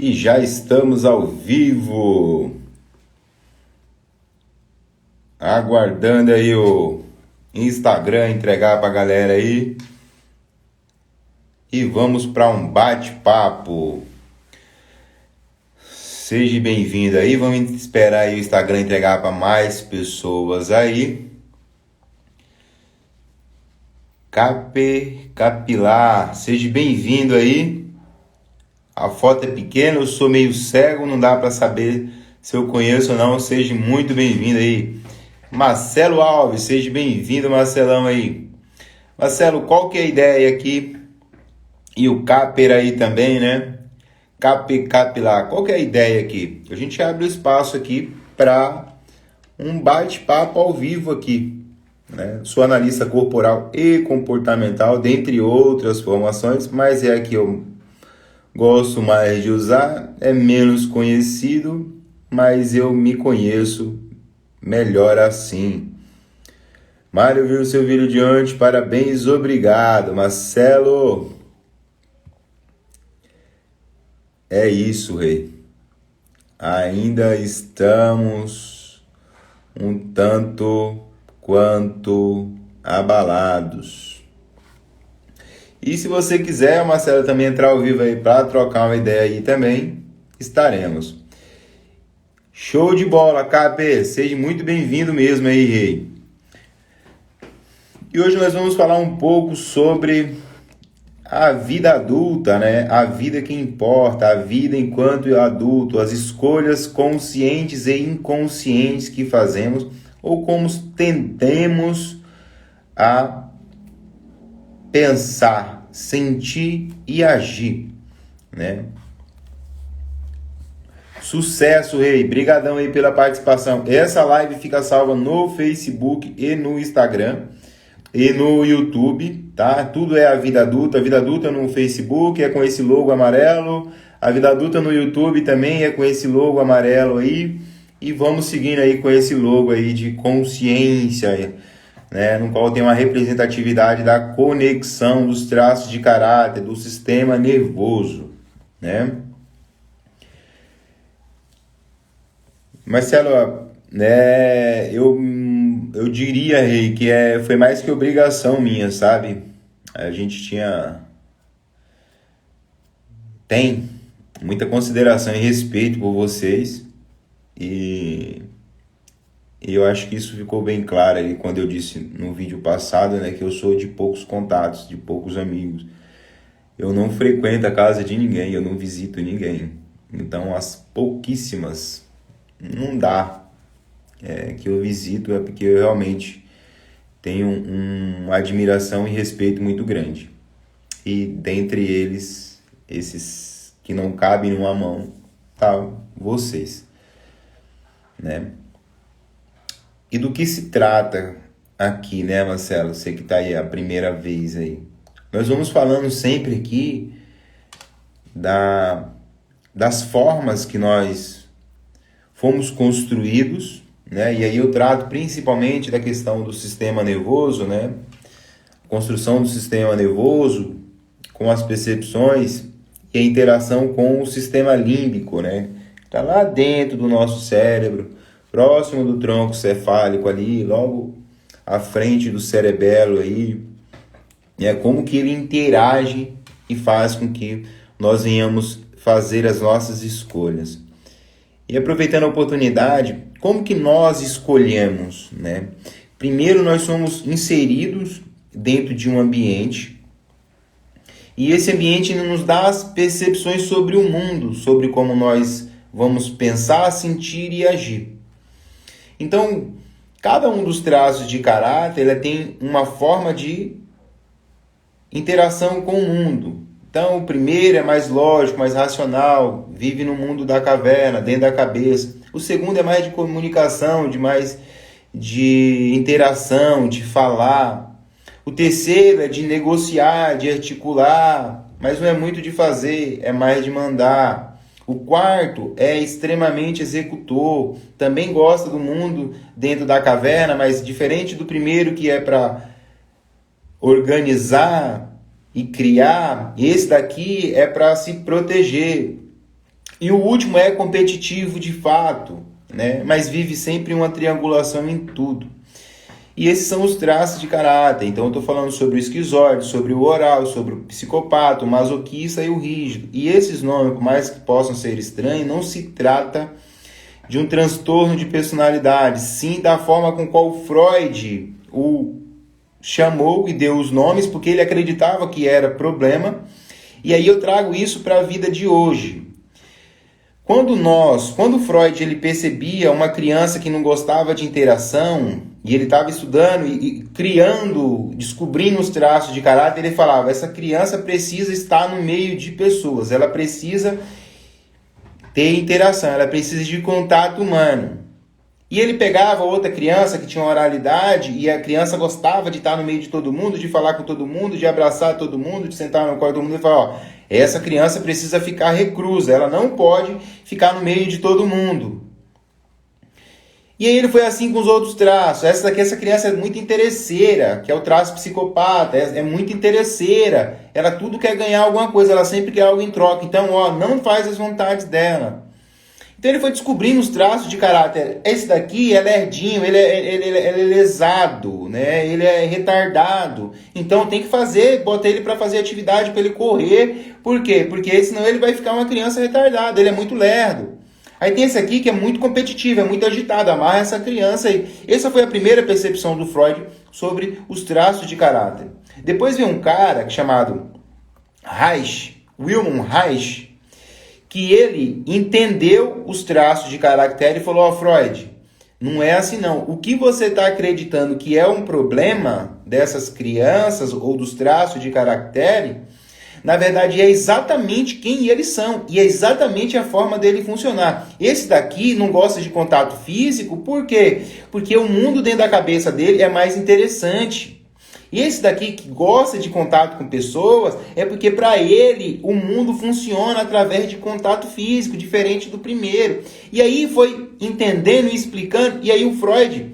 E já estamos ao vivo, aguardando aí o Instagram entregar pra galera aí. E vamos para um bate-papo. Seja bem-vindo aí, vamos esperar aí o Instagram entregar para mais pessoas aí. Capilar, seja bem-vindo aí. A foto é pequena, eu sou meio cego, não dá para saber se eu conheço ou não. Seja muito bem-vindo aí. Marcelo Alves, seja bem-vindo, Marcelão aí. Marcelo, qual que é a ideia aqui? E o Caper aí também, né? Capilar, qual que é a ideia aqui? A gente abre o espaço aqui para um bate-papo ao vivo aqui, né? Sou analista corporal e comportamental, dentre outras formações, mas é a que eu gosto mais de usar, é menos conhecido, mas eu me conheço melhor assim. Mário viu seu vídeo de ontem, parabéns, obrigado. Marcelo, é isso, rei. Ainda estamos um tanto quanto abalados. E se você quiser, Marcelo, também entrar ao vivo aí para trocar uma ideia aí também, estaremos. Show de bola, KP, seja muito bem-vindo mesmo aí, rei. E hoje nós vamos falar um pouco sobre a vida adulta, né? A vida que importa, a vida enquanto adulto, as escolhas conscientes e inconscientes que fazemos ou como tentemos a pensar, sentir e agir, né? Sucesso, rei. Brigadão aí pela participação. Essa live fica salva no Facebook e no Instagram e no YouTube, tá? Tudo é a vida adulta. A vida adulta no Facebook é com esse logo amarelo. A vida adulta no YouTube também é com esse logo amarelo aí. E vamos seguindo aí com esse logo aí de consciência, né, no qual tem uma representatividade da conexão dos traços de caráter do sistema nervoso, né? Marcelo, né, eu diria, rei, que foi mais que obrigação minha, sabe? A gente tem muita consideração e respeito por vocês e eu acho que isso ficou bem claro ali quando eu disse no vídeo passado, né, que eu sou de poucos contatos, de poucos amigos. Eu não frequento a casa de ninguém, eu não visito ninguém. Então, as pouquíssimas, não dá que eu visito, é porque eu realmente tenho uma admiração e respeito muito grande. E dentre eles, esses que não cabem numa mão, tá vocês, né? E do que se trata aqui, né, Marcelo? Você que está aí a primeira vez aí. Nós vamos falando sempre aqui das formas que nós fomos construídos, né? E aí eu trato principalmente da questão do sistema nervoso, né? Construção do sistema nervoso com as percepções e a interação com o sistema límbico, né? Está lá dentro do nosso cérebro, próximo do tronco cefálico ali, logo à frente do cerebelo aí, como que ele interage e faz com que nós venhamos fazer as nossas escolhas. E aproveitando a oportunidade, como que nós escolhemos, né? Primeiro, nós somos inseridos dentro de um ambiente e esse ambiente nos dá as percepções sobre o mundo, sobre como nós vamos pensar, sentir e agir. Então, cada um dos traços de caráter ele tem uma forma de interação com o mundo. Então, o primeiro é mais lógico, mais racional, vive no mundo da caverna, dentro da cabeça. O segundo é mais de comunicação, de interação, de falar. O terceiro é de negociar, de articular, mas não é muito de fazer, é mais de mandar. O quarto é extremamente executor, também gosta do mundo dentro da caverna, mas diferente do primeiro que é para organizar e criar, esse daqui é para se proteger. E o último é competitivo de fato, né? Mas vive sempre uma triangulação em tudo. E esses são os traços de caráter. Então eu estou falando sobre o esquizoide, sobre o oral, sobre o psicopata, o masoquista e o rígido. E esses nomes, por mais que possam ser estranhos, não se trata de um transtorno de personalidade, sim da forma com qual Freud o chamou e deu os nomes, porque ele acreditava que era problema. E aí eu trago isso para a vida de hoje. Quando Freud ele percebia uma criança que não gostava de interação, e ele estava estudando e criando, descobrindo os traços de caráter, ele falava, essa criança precisa estar no meio de pessoas, ela precisa ter interação, ela precisa de contato humano. E ele pegava outra criança que tinha oralidade, e a criança gostava de estar no meio de todo mundo, de falar com todo mundo, de abraçar todo mundo, de sentar no colo de todo mundo e falar, ó, essa criança precisa ficar reclusa, ela não pode ficar no meio de todo mundo. E aí ele foi assim com os outros traços. Essa criança é muito interesseira, que é o traço psicopata, é muito interesseira. Ela tudo quer ganhar alguma coisa, ela sempre quer algo em troca. Então, ó, não faz as vontades dela. Então ele foi descobrindo os traços de caráter. Esse daqui é lerdinho, ele é lesado, né? Ele é retardado. Então tem que botar ele para fazer atividade, para ele correr. Por quê? Porque senão ele vai ficar uma criança retardada, ele é muito lerdo. Aí tem esse aqui que é muito competitivo, é muito agitado, amarra essa criança aí. Essa foi a primeira percepção do Freud sobre os traços de caráter. Depois veio um cara chamado Reich, Wilhelm Reich, que ele entendeu os traços de caráter e falou, ó, Freud, não é assim não. O que você está acreditando que é um problema dessas crianças ou dos traços de caráter, na verdade é exatamente quem eles são e é exatamente a forma dele funcionar. Esse daqui não gosta de contato físico, por quê? Porque o mundo dentro da cabeça dele é mais interessante. E esse daqui que gosta de contato com pessoas é porque para ele o mundo funciona através de contato físico, diferente do primeiro. E aí foi entendendo e explicando, e aí o Freud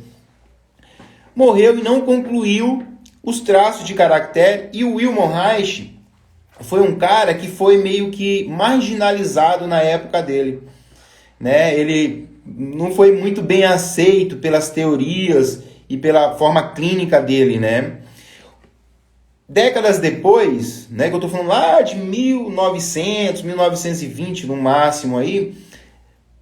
morreu e não concluiu os traços de caráter, e o Wilhelm Reich foi um cara que foi meio que marginalizado na época dele, né? Ele não foi muito bem aceito pelas teorias e pela forma clínica dele, né? Décadas depois, né, que eu estou falando lá de 1900, 1920 no máximo aí,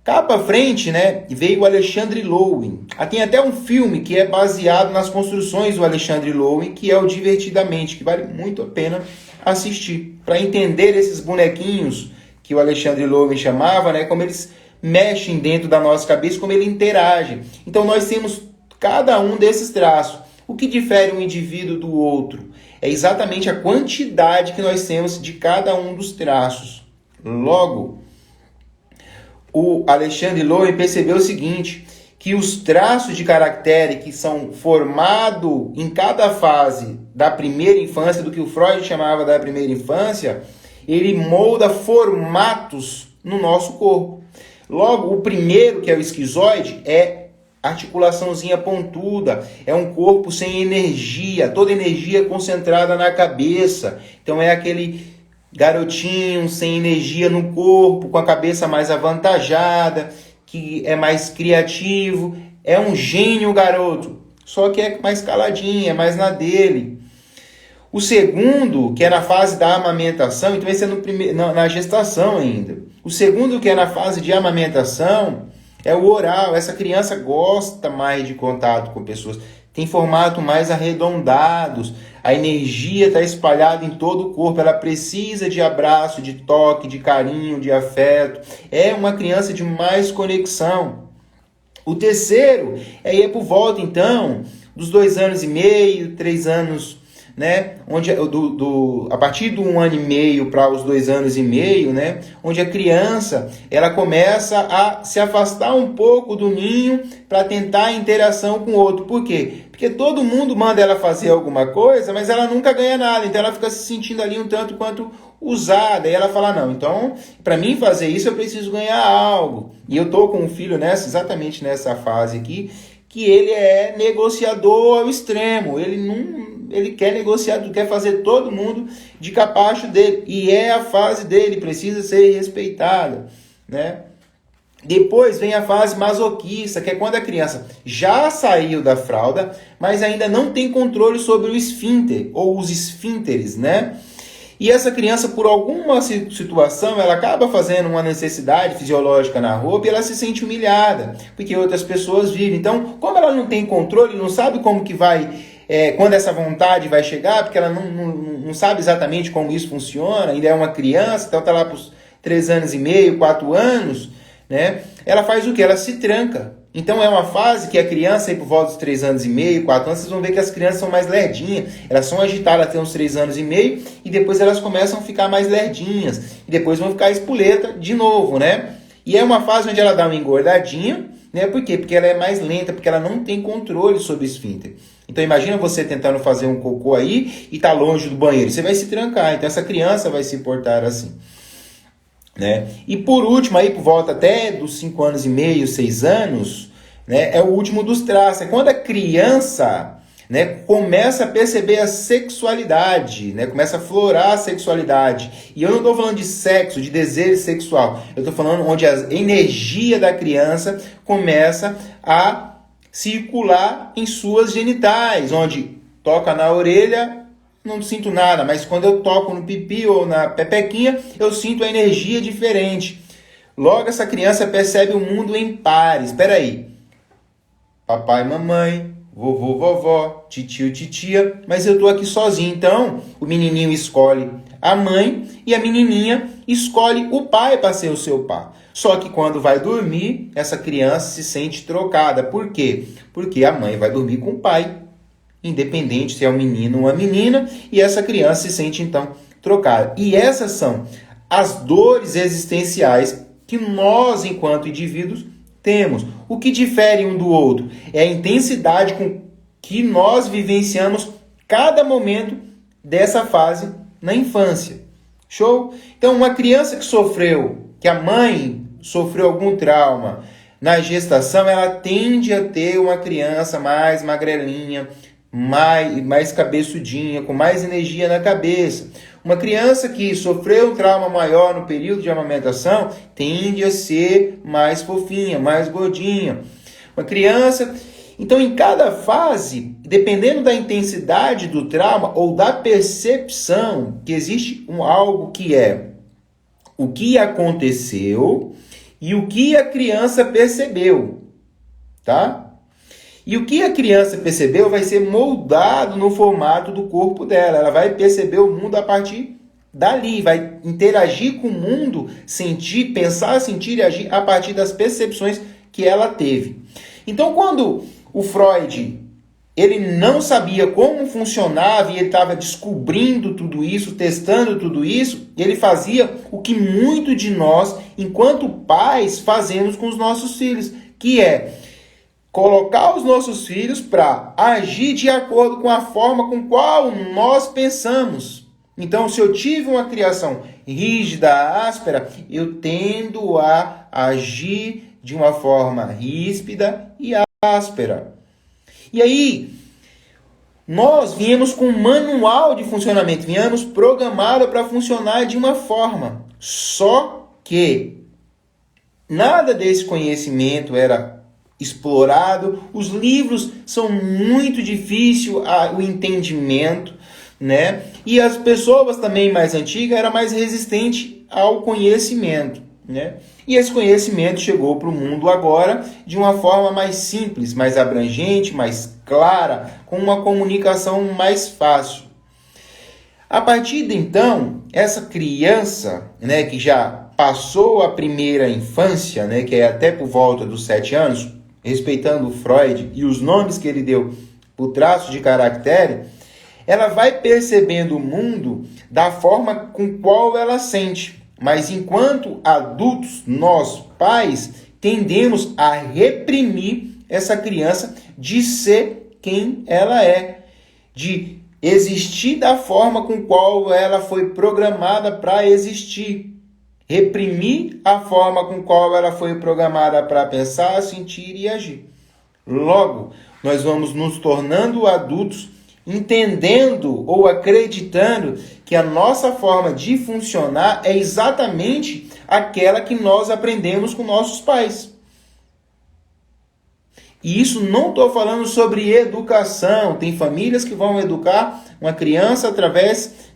cá para frente, né, veio o Alexandre Lowen. Tem até um filme que é baseado nas construções do Alexandre Lowen, que é o Divertidamente, que vale muito a pena assistir, para entender esses bonequinhos que o Alexandre Lowen chamava, né, como eles mexem dentro da nossa cabeça, como ele interage. Então nós temos cada um desses traços. O que difere um indivíduo do outro é exatamente a quantidade que nós temos de cada um dos traços. Logo, o Alexandre Lowen percebeu o seguinte, que os traços de caractere que são formados em cada fase da primeira infância, do que o Freud chamava da primeira infância, ele molda formatos no nosso corpo. Logo, o primeiro, que é o esquizoide, é articulaçãozinha pontuda, é um corpo sem energia, toda energia concentrada na cabeça. Então é aquele garotinho sem energia no corpo, com a cabeça mais avantajada, que é mais criativo, é um gênio garoto, só que é mais caladinho, é mais na dele. O segundo, que é na fase da amamentação, então esse é na gestação ainda. O segundo, que é na fase de amamentação, é o oral. Essa criança gosta mais de contato com pessoas, tem formato mais arredondados, a energia está espalhada em todo o corpo, ela precisa de abraço, de toque, de carinho, de afeto. É uma criança de mais conexão. O terceiro é por volta, então, dos 2 anos e meio, 3 anos, né? Onde a partir do 1 ano e meio para os 2 anos e meio, né? Onde a criança ela começa a se afastar um pouco do ninho para tentar a interação com o outro. Por quê? Porque todo mundo manda ela fazer alguma coisa, mas ela nunca ganha nada. Então ela fica se sentindo ali um tanto quanto usada. E ela fala, não, então para mim fazer isso eu preciso ganhar algo. E eu tô com um filho exatamente nessa fase aqui, que ele é negociador ao extremo. Ele quer negociar, quer fazer todo mundo de capacho dele. E é a fase dele, precisa ser respeitada. né? Depois vem a fase masoquista, que é quando a criança já saiu da fralda, mas ainda não tem controle sobre o esfíncter, ou os esfínteres, né? E essa criança, por alguma situação, ela acaba fazendo uma necessidade fisiológica na roupa e ela se sente humilhada, porque outras pessoas vivem. Então, como ela não tem controle, não sabe como que vai, quando essa vontade vai chegar, porque ela não sabe exatamente como isso funciona, ainda é uma criança, então está lá para os 3 anos e meio, 4 anos, né? Ela faz o quê? Ela se tranca. Então é uma fase que a criança, aí por volta dos 3 anos e meio, 4 anos, vocês vão ver que as crianças são mais lerdinhas. Elas são agitadas até uns 3 anos e meio e depois elas começam a ficar mais lerdinhas. E depois vão ficar espoleta de novo, né? E é uma fase onde ela dá uma engordadinha, né? Por quê? Porque ela é mais lenta, porque ela não tem controle sobre o esfíncter. Então imagina você tentando fazer um cocô aí e tá longe do banheiro. Você vai se trancar, então essa criança vai se portar assim, né? E por último, aí por volta até dos 5 anos e meio, 6 anos, né, é o último dos traços. É quando a criança, né, começa a perceber a sexualidade, né, começa a florar a sexualidade. E eu não estou falando de sexo, de desejo sexual. Eu estou falando onde a energia da criança começa a circular em suas genitais, onde toca na orelha, não sinto nada, mas quando eu toco no pipi ou na pepequinha, eu sinto a energia diferente. Logo, essa criança percebe o mundo em pares. Espera aí. Papai, mamãe, vovô, vovó, titio, titia, mas eu tô aqui sozinho. Então, o menininho escolhe a mãe e a menininha escolhe o pai para ser o seu pai. Só que quando vai dormir, essa criança se sente trocada. Por quê? Porque a mãe vai dormir com o pai, independente se é um menino ou uma menina, e essa criança se sente, então, trocada. E essas são as dores existenciais que nós, enquanto indivíduos, temos. O que difere um do outro é a intensidade com que nós vivenciamos cada momento dessa fase na infância. Show? Então, uma criança que a mãe sofreu algum trauma na gestação, ela tende a ter uma criança mais magrelinha, mais cabeçudinha, com mais energia na cabeça. Uma criança que sofreu um trauma maior no período de amamentação tende a ser mais fofinha, mais gordinha. Uma criança... Então, em cada fase, dependendo da intensidade do trauma ou da percepção, que existe algo que é o que aconteceu e o que a criança percebeu, tá? E o que a criança percebeu vai ser moldado no formato do corpo dela. Ela vai perceber o mundo a partir dali, vai interagir com o mundo, sentir, pensar, sentir e agir a partir das percepções que ela teve. Então, quando o Freud, ele não sabia como funcionava e ele estava descobrindo tudo isso, testando tudo isso, ele fazia o que muito de nós, enquanto pais, fazemos com os nossos filhos, que é colocar os nossos filhos para agir de acordo com a forma com qual nós pensamos. Então, se eu tive uma criação rígida, áspera, eu tendo a agir de uma forma ríspida e áspera. E aí, nós viemos com um manual de funcionamento, viemos programado para funcionar de uma forma. Só que nada desse conhecimento era explorado, os livros são muito difíceis o entendimento, né? E as pessoas também mais antigas eram mais resistentes ao conhecimento, né? E esse conhecimento chegou para o mundo agora de uma forma mais simples, mais abrangente, mais clara, com uma comunicação mais fácil. A partir de então, essa criança, né, que já passou a primeira infância, né, que é até por volta dos 7 anos, respeitando o Freud e os nomes que ele deu por traço de caractere, ela vai percebendo o mundo da forma com qual ela sente. Mas enquanto adultos, nós, pais, tendemos a reprimir essa criança de ser quem ela é, de existir da forma com qual ela foi programada para existir. Reprimir a forma com qual ela foi programada para pensar, sentir e agir. Logo, nós vamos nos tornando adultos, entendendo ou acreditando que a nossa forma de funcionar é exatamente aquela que nós aprendemos com nossos pais. E isso não estou falando sobre educação. Tem famílias que vão educar uma criança através,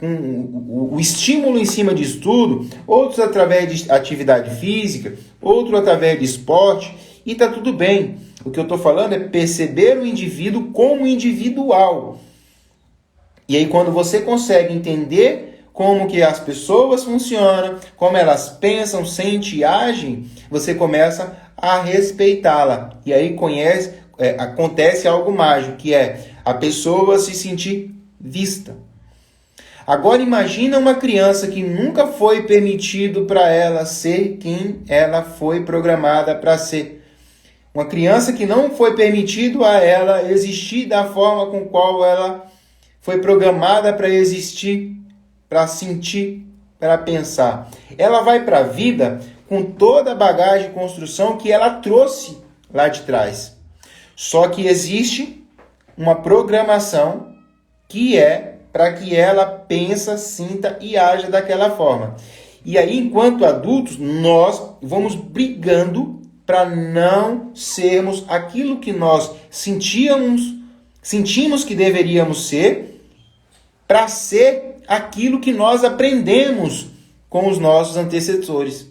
o estímulo em cima de estudo, outros através de atividade física, outro através de esporte, e está tudo bem. O que eu estou falando é perceber o indivíduo como individual. E aí quando você consegue entender como que as pessoas funcionam, como elas pensam, sentem e agem, você começa a respeitá-la. E aí acontece algo mágico, que é a pessoa se sentir vista. Agora imagina uma criança que nunca foi permitido para ela ser quem ela foi programada para ser. Uma criança que não foi permitido a ela existir da forma com qual ela foi programada para existir, para sentir, para pensar. Ela vai para a vida com toda a bagagem de construção que ela trouxe lá de trás. Só que existe uma programação que é para que ela pensa, sinta e haja daquela forma. E aí, enquanto adultos, nós vamos brigando para não sermos aquilo que nós sentimos que deveríamos ser, para ser aquilo que nós aprendemos com os nossos antecessores,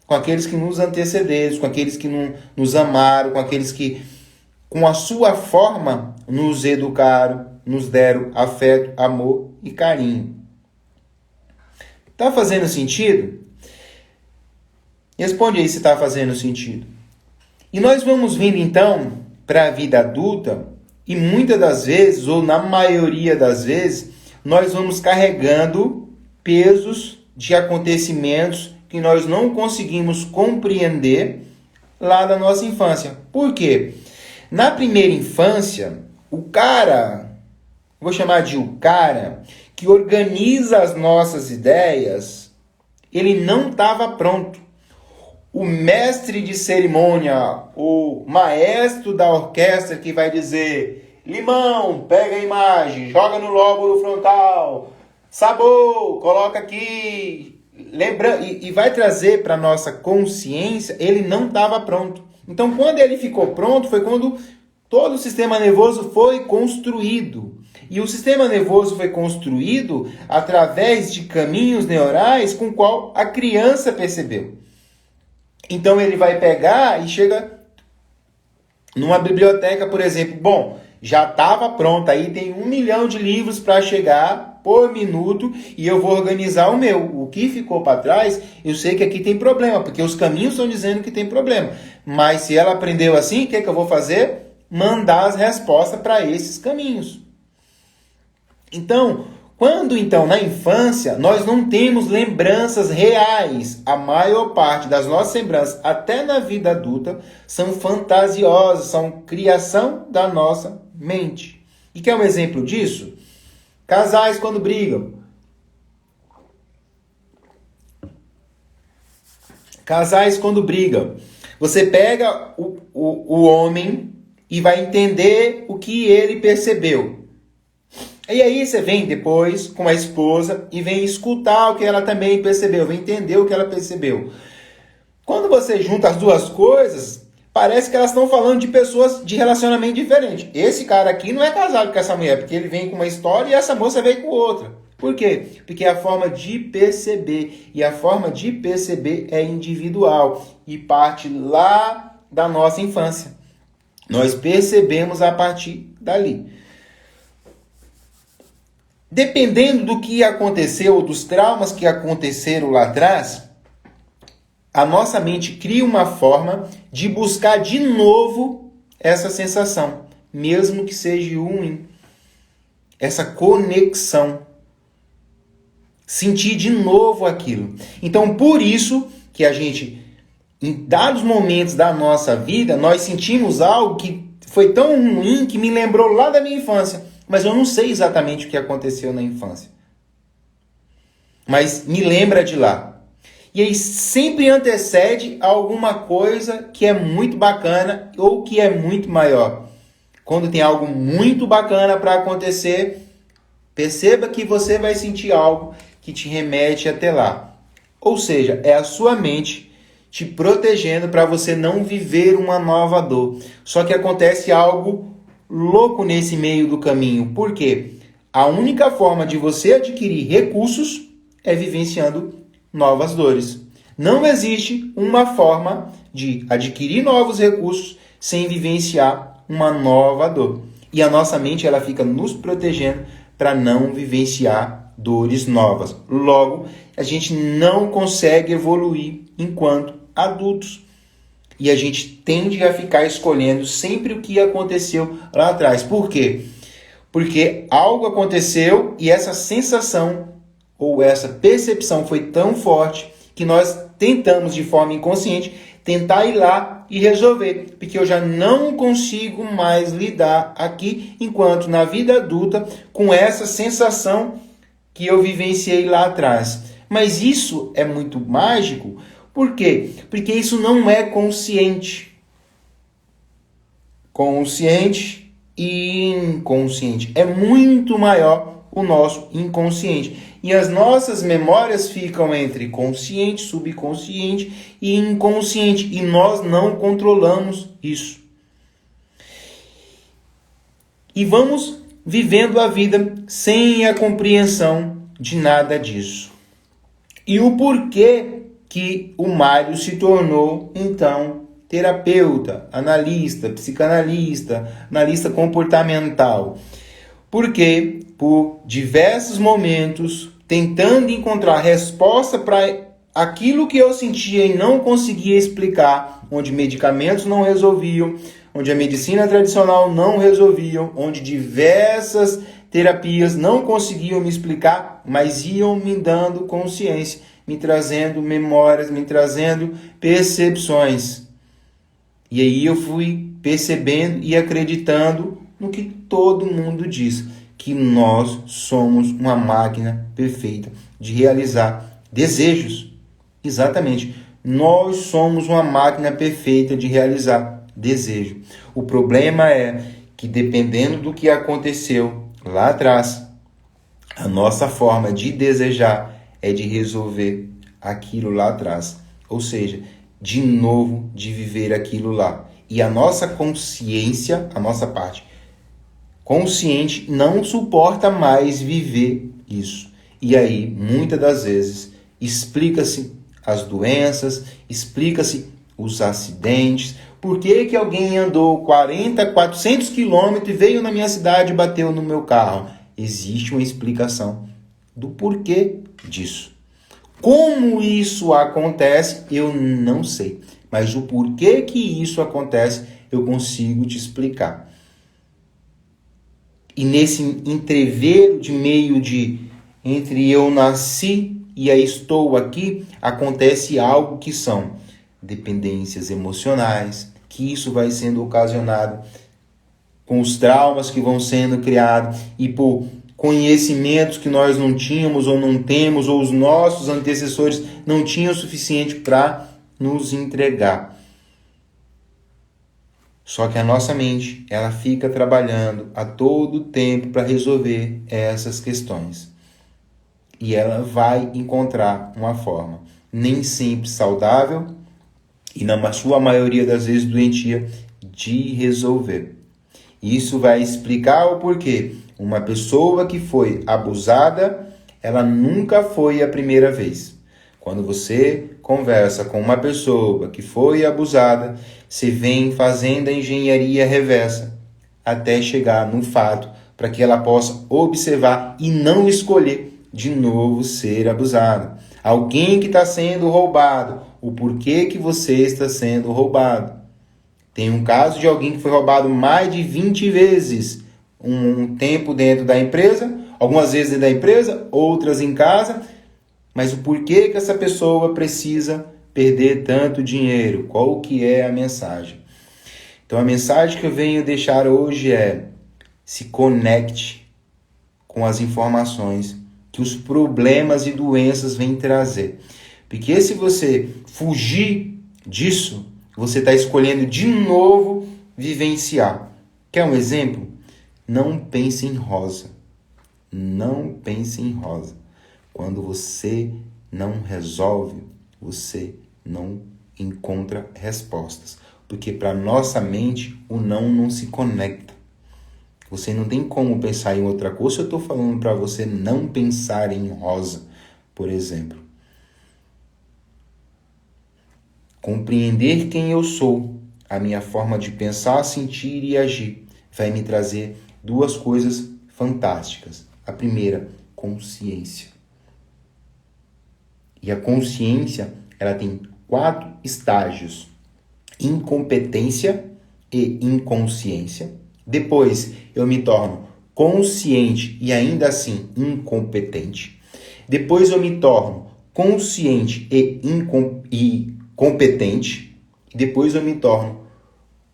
com aqueles que nos antecederam, com aqueles que nos amaram, com aqueles que, com a sua forma, nos educaram, nos deram afeto, amor e carinho. Tá fazendo sentido? Responde aí se está fazendo sentido. E nós vamos vindo então para a vida adulta e muitas das vezes, ou na maioria das vezes, nós vamos carregando pesos de acontecimentos que nós não conseguimos compreender lá da nossa infância. Por quê? Na primeira infância, vou chamar de o cara, que organiza as nossas ideias, ele não estava pronto. O mestre de cerimônia, o maestro da orquestra que vai dizer: Limão, pega a imagem, joga no lóbulo frontal, sabor, coloca aqui, lembra, e vai trazer para a nossa consciência, ele não estava pronto. Então, quando ele ficou pronto, foi quando todo o sistema nervoso foi construído. E o sistema nervoso foi construído através de caminhos neurais com qual a criança percebeu. Então ele vai pegar e chega numa biblioteca, por exemplo. Bom, já estava pronto, aí tem 1 milhão de livros para chegar por minuto e eu vou organizar o meu. O que ficou para trás, eu sei que aqui tem problema, porque os caminhos estão dizendo que tem problema. Mas se ela aprendeu assim, o que eu vou fazer? Mandar as respostas para esses caminhos. Então, quando na infância, nós não temos lembranças reais, a maior parte das nossas lembranças, até na vida adulta, são fantasiosas, são criação da nossa mente. E quer um exemplo disso? Casais quando brigam. Casais quando brigam. Você pega o homem e vai entender o que ele percebeu. E aí você vem depois com a esposa e vem escutar o que ela também percebeu, vem entender o que ela percebeu. Quando você junta as duas coisas, parece que elas estão falando de pessoas de relacionamento diferente. Esse cara aqui não é casado com essa mulher, porque ele vem com uma história e essa moça veio com outra. Por quê? Porque é a forma de perceber. E a forma de perceber é individual e parte lá da nossa infância. Nós percebemos a partir dali. Dependendo do que aconteceu, dos traumas que aconteceram lá atrás, a nossa mente cria uma forma de buscar de novo essa sensação, mesmo que seja ruim. Essa conexão. Sentir de novo aquilo. Então, por isso que a gente, em dados momentos da nossa vida, nós sentimos algo que foi tão ruim que me lembrou lá da minha infância. Mas eu não sei exatamente o que aconteceu na infância. Mas me lembra de lá. E aí sempre antecede alguma coisa que é muito bacana ou que é muito maior. Quando tem algo muito bacana para acontecer, perceba que você vai sentir algo que te remete até lá. Ou seja, é a sua mente te protegendo para você não viver uma nova dor. Só que acontece algo louco nesse meio do caminho. Por quê? A única forma de você adquirir recursos é vivenciando novas dores. Não existe uma forma de adquirir novos recursos sem vivenciar uma nova dor. E a nossa mente ela fica nos protegendo para não vivenciar dores novas. Logo, a gente não consegue evoluir enquanto adultos. E a gente tende a ficar escolhendo sempre o que aconteceu lá atrás. Por quê? Porque algo aconteceu e essa sensação ou essa percepção foi tão forte que nós tentamos de forma inconsciente tentar ir lá e resolver, porque eu já não consigo mais lidar aqui, enquanto na vida adulta, com essa sensação que eu vivenciei lá atrás. Mas isso é muito mágico, por quê? Porque isso não é consciente. Consciente e inconsciente. É muito maior o nosso inconsciente. E as nossas memórias ficam entre consciente, subconsciente e inconsciente. E nós não controlamos isso. E vamos vivendo a vida sem a compreensão de nada disso. E o porquê que o Mário se tornou, então, terapeuta, analista, psicanalista, analista comportamental. Porque, por diversos momentos, tentando encontrar resposta para aquilo que eu sentia e não conseguia explicar, onde medicamentos não resolviam, onde a medicina tradicional não resolviam, onde diversas terapias não conseguiam me explicar, mas iam me dando consciência, me trazendo memórias, me trazendo percepções. E aí eu fui percebendo e acreditando no que todo mundo diz, que nós somos uma máquina perfeita de realizar desejos. Exatamente. Nós somos uma máquina perfeita de realizar desejo. O problema é que, dependendo do que aconteceu lá atrás, a nossa forma de desejar é de resolver aquilo lá atrás. Ou seja, de novo, de viver aquilo lá. E a nossa consciência, a nossa parte consciente, não suporta mais viver isso. E aí, muitas das vezes, explica-se as doenças, explica-se os acidentes. Por que que alguém andou 40, 400 quilômetros e veio na minha cidade e bateu no meu carro? Existe uma explicação do porquê disso. Como isso acontece, eu não sei. Mas o porquê que isso acontece, eu consigo te explicar. E nesse entreveiro de meio de entre eu nasci e aí estou aqui, acontece algo que são dependências emocionais, que isso vai sendo ocasionado com os traumas que vão sendo criados e por conhecimentos que nós não tínhamos ou não temos, ou os nossos antecessores não tinham o suficiente para nos entregar. Só que a nossa mente, ela fica trabalhando a todo tempo para resolver essas questões. E ela vai encontrar uma forma, nem sempre saudável, e na sua maioria das vezes doentia, de resolver. Isso vai explicar o porquê. Uma pessoa que foi abusada, ela nunca foi a primeira vez. Quando você conversa com uma pessoa que foi abusada, você vem fazendo a engenharia reversa até chegar no fato para que ela possa observar e não escolher de novo ser abusado. Alguém que está sendo roubado, o porquê que você está sendo roubado. Tem um caso de alguém que foi roubado mais de 20 vezes, um tempo dentro da empresa, algumas vezes dentro da empresa, outras em casa, mas o porquê que essa pessoa precisa perder tanto dinheiro? Qual que é a mensagem? Então a mensagem que eu venho deixar hoje é: se conecte com as informações que os problemas e doenças vêm trazer. Porque se você fugir disso, você está escolhendo de novo vivenciar. Quer um exemplo? Não pense em rosa. Não pense em rosa. Quando você não resolve, você não encontra respostas. Porque para nossa mente, o não se conecta. Você não tem como pensar em outra coisa. Eu estou falando para você não pensar em rosa, por exemplo. Compreender quem eu sou, a minha forma de pensar, sentir e agir, vai me trazer duas coisas fantásticas. A primeira, consciência. E a consciência, ela tem 4 estágios: incompetência e inconsciência. Depois eu me torno consciente e ainda assim incompetente. Depois eu me torno consciente e competente. E depois eu me torno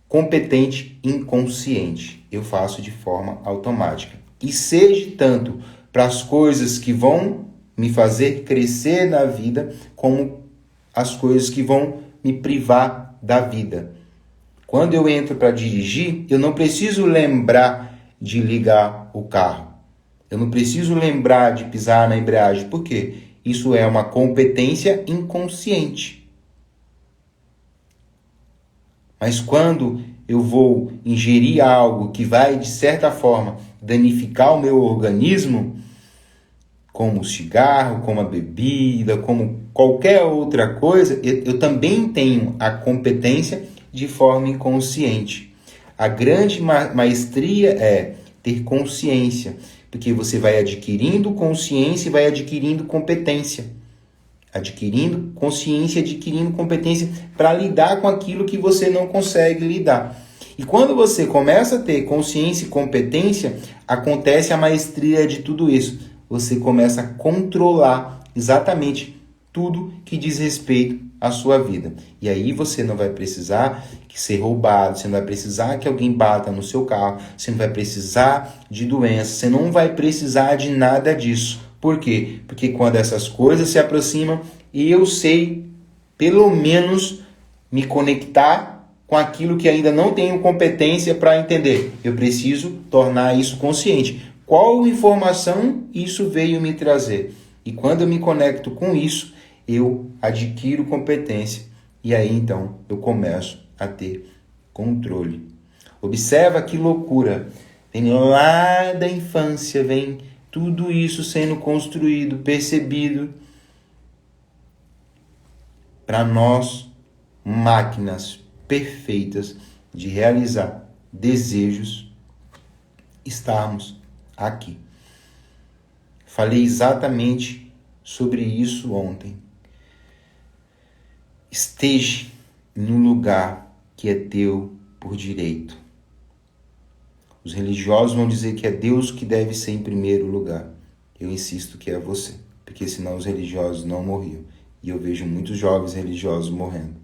competente inconsciente. Eu faço de forma automática. E seja tanto para as coisas que vão me fazer crescer na vida, como as coisas que vão me privar da vida. Quando eu entro para dirigir, eu não preciso lembrar de ligar o carro. Eu não preciso lembrar de pisar na embreagem. Por quê? Isso é uma competência inconsciente. Mas quando eu vou ingerir algo que vai, de certa forma, danificar o meu organismo, como o cigarro, como a bebida, como qualquer outra coisa, eu também tenho a competência de forma inconsciente. A grande maestria é ter consciência, porque você vai adquirindo consciência e vai adquirindo competência. Adquirindo consciência, adquirindo competência para lidar com aquilo que você não consegue lidar. E quando você começa a ter consciência e competência, acontece a maestria de tudo isso. Você começa a controlar exatamente tudo que diz respeito à sua vida. E aí você não vai precisar ser roubado, você não vai precisar que alguém bata no seu carro, você não vai precisar de doença, você não vai precisar de nada disso. Por quê? Porque quando essas coisas se aproximam, eu sei, pelo menos, me conectar com aquilo que ainda não tenho competência para entender. Eu preciso tornar isso consciente. Qual informação isso veio me trazer? E quando eu me conecto com isso, eu adquiro competência. E aí, então, eu começo a ter controle. Observa que loucura. Vem lá da infância, vem tudo isso sendo construído, percebido. Para nós, máquinas perfeitas de realizar desejos, estarmos aqui. Falei exatamente sobre isso ontem. Esteja em um lugar que é teu por direito. Os religiosos vão dizer que é Deus que deve ser em primeiro lugar. Eu insisto que é você, porque senão os religiosos não morriam. E eu vejo muitos jovens religiosos morrendo.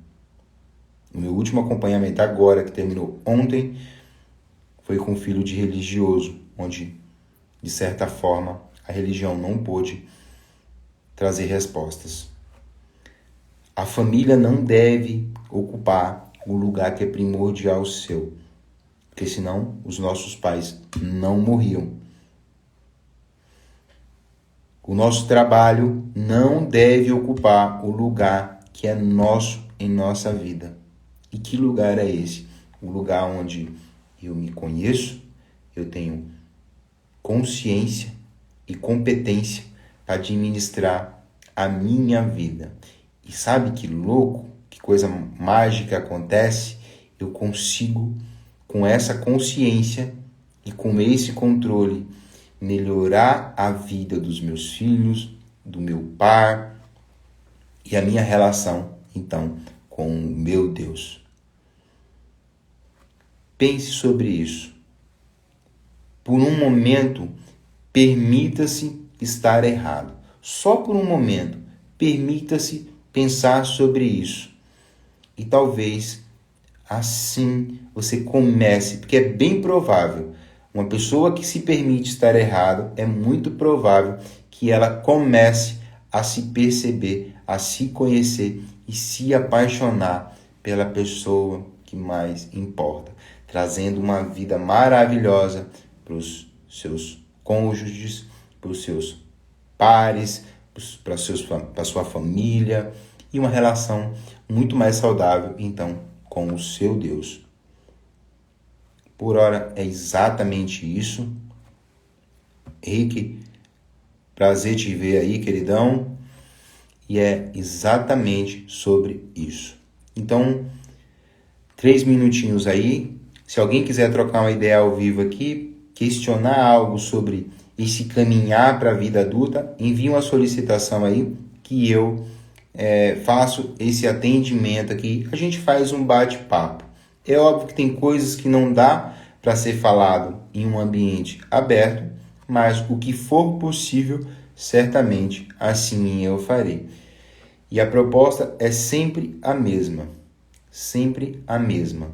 O meu último acompanhamento agora, que terminou ontem, foi com um filho de religioso, onde, de certa forma, a religião não pôde trazer respostas. A família não deve ocupar o lugar que é primordial seu, porque senão os nossos pais não morriam. O nosso trabalho não deve ocupar o lugar que é nosso em nossa vida. E que lugar é esse? O lugar onde eu me conheço, eu tenho consciência e competência para administrar a minha vida. E sabe que louco, que coisa mágica acontece? Eu consigo, com essa consciência e com esse controle, melhorar a vida dos meus filhos, do meu par e a minha relação, então, com o meu Deus. Pense sobre isso. Por um momento, permita-se estar errado. Só por um momento, permita-se pensar sobre isso. E talvez assim você comece, porque é bem provável, uma pessoa que se permite estar errado, é muito provável que ela comece a se perceber, a se conhecer e se apaixonar pela pessoa que mais importa, trazendo uma vida maravilhosa para os seus cônjuges, para os seus pares, para sua família e uma relação muito mais saudável, então, com o seu Deus. Por hora, é exatamente isso. Rick, prazer te ver aí, queridão. E é exatamente sobre isso. Então, 3 minutinhos aí. Se alguém quiser trocar uma ideia ao vivo aqui, questionar algo sobre esse caminhar para a vida adulta, envie uma solicitação aí que eu faço esse atendimento aqui. A gente faz um bate-papo. É óbvio que tem coisas que não dá para ser falado em um ambiente aberto, mas o que for possível, certamente assim eu farei. E a proposta é sempre a mesma. Sempre a mesma.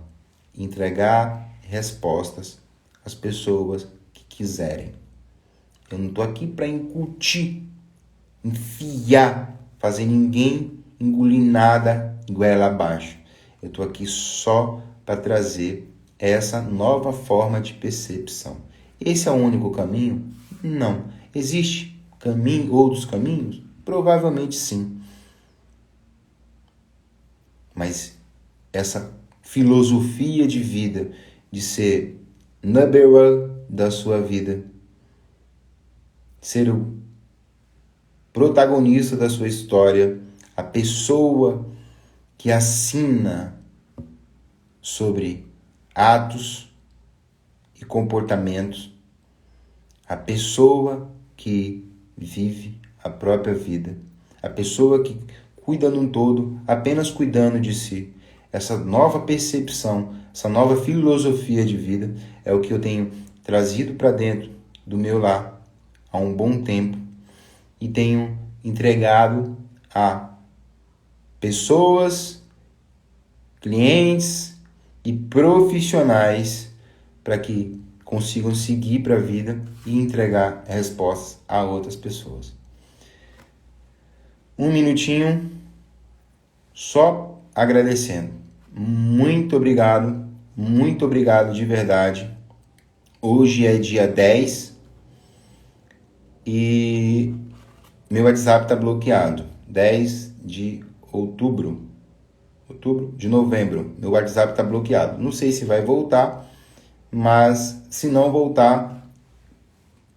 Entregar respostas às pessoas que quiserem. Eu não estou aqui para incutir, enfiar, fazer ninguém engolir nada goela abaixo. Eu estou aqui só para trazer essa nova forma de percepção. Esse é o único caminho? Não. Existe outros caminhos? Provavelmente sim. Mas essa filosofia de vida, de ser number one da sua vida, ser o protagonista da sua história, a pessoa que assina sobre atos e comportamentos, a pessoa que vive a própria vida, a pessoa que cuida num todo, apenas cuidando de si. Essa nova percepção, essa nova filosofia de vida é o que eu tenho trazido para dentro do meu lar há um bom tempo e tenho entregado a pessoas, clientes e profissionais para que consigam seguir para a vida e entregar respostas a outras pessoas. 1 minutinho, só agradecendo. Muito obrigado de verdade. Hoje é dia 10 e meu WhatsApp está bloqueado. 10 de de novembro, meu WhatsApp está bloqueado. Não sei se vai voltar, mas se não voltar,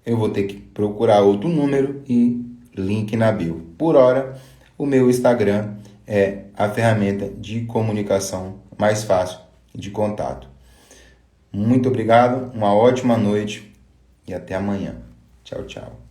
eu vou ter que procurar outro número e link na bio. Por hora, o meu Instagram é a ferramenta de comunicação mais fácil de contato. Muito obrigado, uma ótima noite e até amanhã. Tchau, tchau.